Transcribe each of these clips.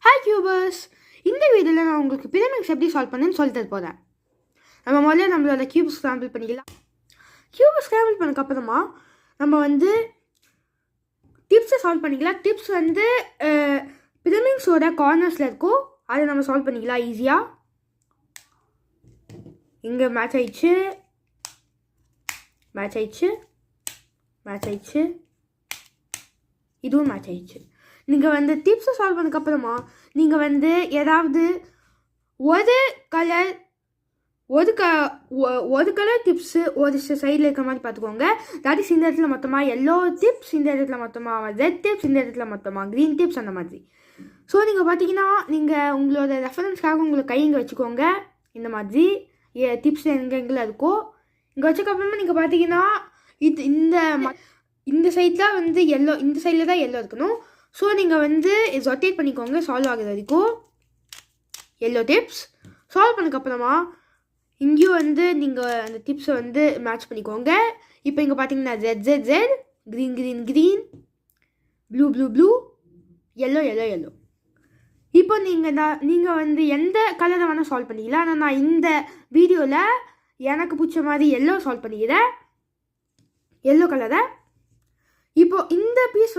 Hi கியூபர்ஸ், இந்த வீடியோவில் நான் உங்களுக்கு பிரமிட்ஸ் எப்படி சால்வ் பண்ணுன்னு சொல்லிட்டு போகிறேன். நம்ம முதல்ல நம்மளோட கியூப் ஸ்க்ராம்பிள் பண்ணிக்கலாம். கியூப் ஸ்க்ராம்பிள் பண்ணக்கப்புறமா நம்ம டிப்ஸை சால்வ் பண்ணிக்கலாம். டிப்ஸ் பிரமிட்ஸோட கார்னர்ஸில் இருக்கும், அதை நம்ம சால்வ் பண்ணிக்கலாம் ஈஸியாக. இங்கே மேட்ச் ஆயிடுச்சு, இதுவும் மேட்ச் ஆயிடுச்சு. நீங்கள் டிப்ஸை சால்வ் பண்ணதுக்கப்புறமா நீங்கள் ஏதாவது ஒரு கலர் டிப்ஸு ஒரு சைடில் இருக்கிற மாதிரி பார்த்துக்கோங்க. தட் இஸ் இந்த இடத்துல மொத்தமாக எல்லோ டிப்ஸ், இந்த இடத்துல மொத்தமாக ரெட் டிப்ஸ், இந்த இடத்துல மொத்தமாக க்ரீன் டிப்ஸ், அந்த மாதிரி. ஸோ நீங்கள் பார்த்தீங்கன்னா நீங்கள் உங்களோட ரெஃபரன்ஸ்க்காக உங்களுக்கு கை இங்கே வச்சுக்கோங்க. இந்த மாதிரி டிப்ஸ் எங்கெங்கெல்லாம் இருக்கோ இங்கே வச்சக்கப்புறமா நீங்கள் பார்த்தீங்கன்னா இந்த சைடில் எல்லோ, இந்த சைடில் தான் எல்லோ இருக்கணும். ஸோ நீங்கள் ரொட்டேட் பண்ணிக்கோங்க சால்வ் ஆகுது வரைக்கும். எல்லோ டிப்ஸ் சால்வ் பண்ணக்கப்புறமா இங்கேயும் நீங்கள் அந்த டிப்ஸை மேட்ச் பண்ணிக்கோங்க. இப்போ இங்கே பார்த்தீங்கன்னா red red red, green green green, blue blue blue, yellow yellow yellow. இப்போ நீங்கள் எந்த கலரை வேணால் சால்வ் பண்ணிக்கலாம். ஆனால் நான் இந்த வீடியோவில் எனக்கு பிடிச்ச மாதிரி எல்லோ சால்வ் பண்ணிக்கிறேன், எல்லோ கலரை. இப்போது இந்த பீஸ்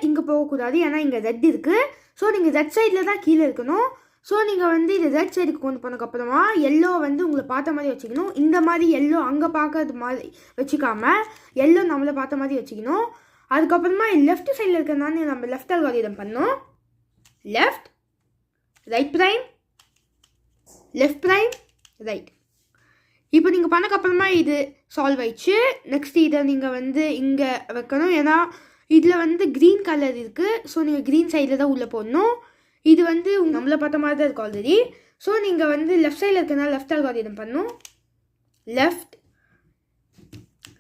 இங்கே போகக்கூடாது, ஏன்னா இங்கே ரெட் இருக்குது. ஸோ நீங்கள் ரெட் சைடில் தான் கீழே இருக்கணும். ஸோ நீங்கள் இது ரெட் சைடுக்கு கொண்டு போனதுக்கப்புறமா எல்லோ உங்களை பார்த்த மாதிரி வச்சுக்கணும். இந்த மாதிரி எல்லோ அங்கே பார்க்கறது மாதிரி வச்சுக்காமல் எல்லோ நம்மளை பார்த்த மாதிரி வச்சுக்கணும். அதுக்கப்புறமா லெஃப்ட் சைடில் இருக்கிறதுனால நம்ம லெஃப்ட் அல்காரிதம் பண்ணோம். Left right prime, left prime right. இப்போ நீங்கள் பண்ணக்கப்புறமா இது சால்வ் ஆயிடுச்சு. நெக்ஸ்ட் இதை நீங்கள் இங்கே வைக்கணும், ஏன்னா இதில் க்ரீன் கலர் இருக்குது. ஸோ நீங்கள் க்ரீன் சைடில் தான் உள்ளே போடணும். இது நம்மளை பார்த்த மாதிரி தான் இருக்குது ஆல்ரெடி. ஸோ நீங்கள் லெஃப்ட் சைடில் இருக்கிறதுனால லெஃப்ட் அல்காரிதம் பண்ணணும். Left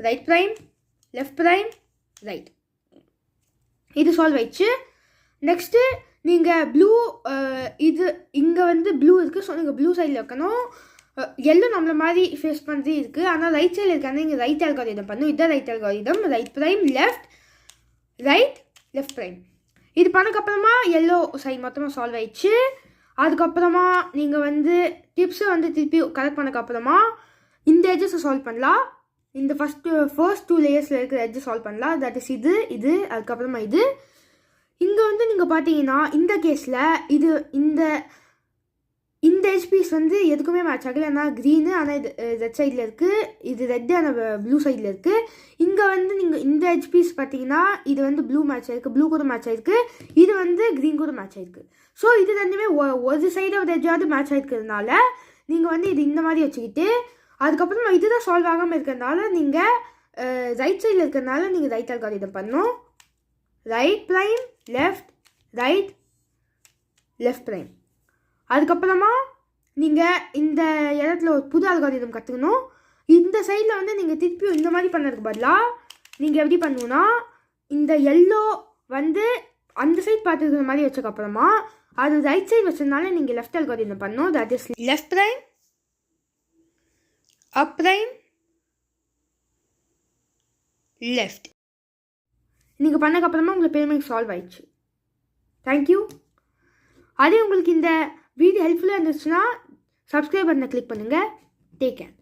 right prime, left prime right. இது சால்வ் ஆயிடுச்சு. நெக்ஸ்ட்டு நீங்கள் ப்ளூ, இது இங்கே ப்ளூ இருக்குது. ஸோ நீங்கள் ப்ளூ சைடில் வைக்கணும். எல்லோ நம்மள மாதிரி ஃபேஸ் பண்ணுறது இருக்குது, ஆனால் ரைட் சைடில் இருக்காங்க. இங்கே ரைட் அல்காரிதம் பண்ணும். இதுதான் right algorithm. Right prime left, right left prime. இது பண்ணக்கப்புறமா எல்லோ சைட் மொத்தமாக சால்வ் ஆயிடுச்சு. அதுக்கப்புறமா நீங்கள் டிப்ஸை திருப்பி கரெக்ட் பண்ணக்கப்புறமா இந்த எட்ஜஸை சால்வ் பண்ணலாம். இந்த ஃபர்ஸ்ட் 2 லேயர்ஸில் இருக்கிற எட்ஜை சால்வ் பண்ணலாம். தட் இஸ் இது அதுக்கப்புறமா இது. இங்கே நீங்கள் பார்த்தீங்கன்னா இந்த கேஸில் இது இந்த எட்ஜ் பீஸ் எதுக்குமே மேட்ச் ஆகலை, ஏன்னா க்ரீனு, ஆனால் இது ரெட் சைடில் இருக்குது. இது ரெட்டு, ஆனால் ப்ளூ சைடில் இருக்குது. இங்கே நீங்கள் இந்த எட்ஜ் பீஸ் பார்த்தீங்கன்னா இது ப்ளூ மேட்ச் ஆகிருக்கு, ப்ளூ கூட மேட்ச் ஆகிருக்கு. இது க்ரீன் கூட மேட்ச் ஆகிருக்கு. ஸோ இது ரெண்டுமே ஒரு சைடு ஒரு எட்ஜாவது மேட்ச் ஆகிருக்கிறதுனால நீங்கள் இது இந்த மாதிரி வச்சுக்கிட்டு, அதுக்கப்புறமா இதுதான் சால்வ் ஆகாமல் இருக்கிறதுனால நீங்கள் ரைட் சைடில் இருக்கிறதுனால நீங்கள் ரைட் அல்காரிதம் பண்ணணும். Right prime left, right left prime. அதுக்கப்புறமா நீங்கள் இந்த இடத்துல ஒரு புது அல்காரிதம் கற்றுக்கணும். இந்த சைடில் நீங்கள் திருப்பியும் இந்த மாதிரி பண்ணதுக்கு பதிலாக நீங்கள் எப்படி பண்ணுவோன்னா, இந்த எல்லோ அந்த சைட் பார்த்துருக்கிற மாதிரி வச்சக்கப்புறமா அது ரைட் சைடு வச்சதுனால நீங்கள் லெஃப்ட் அல்காரிதம் பண்ணணும். That is left prime, up prime, left. நீங்கள் பண்ணக்கப்புறமா உங்களுக்கு பேமெண்ட் சால்வ் ஆயிடுச்சு. தேங்க்யூ. அதே உங்களுக்கு இந்த வீடியோ ஹெல்ப்ஃபுல்லாக இருந்துச்சுன்னா சப்ஸ்கிரைப் பட்டனை கிளிக் பண்ணுங்கள். Take care.